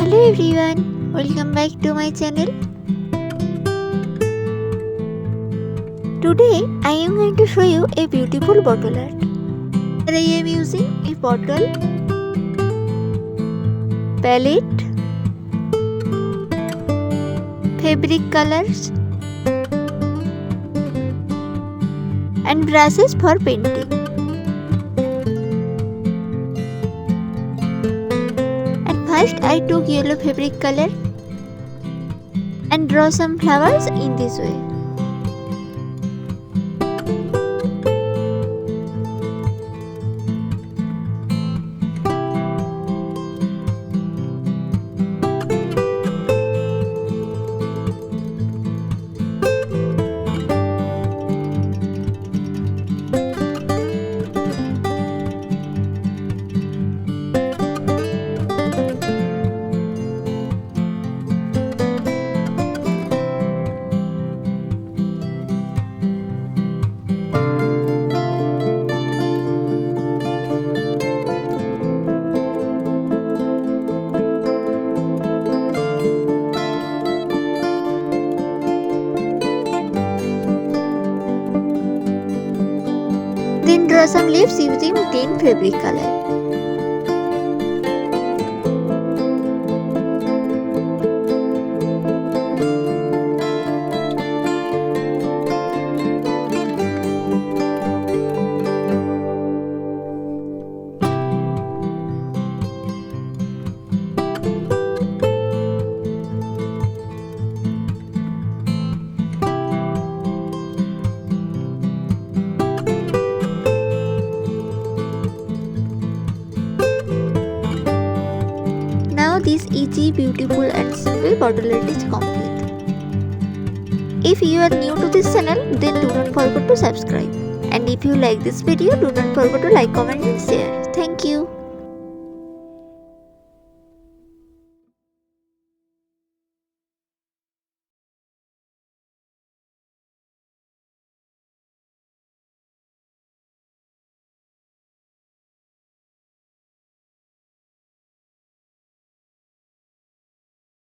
Hello everyone, welcome back to my channel. Today I am going to show you a beautiful bottle art. Here I am using a bottle, palette, fabric colors and brushes for painting. First I took yellow fabric color and draw some flowers in this way. Then draw some leaves using green fabric color. Now this easy, beautiful and simple bottle art is complete. If you are new to this channel, then do not forget to subscribe. And if you like this video, do not forget to like, comment and share. Thank you.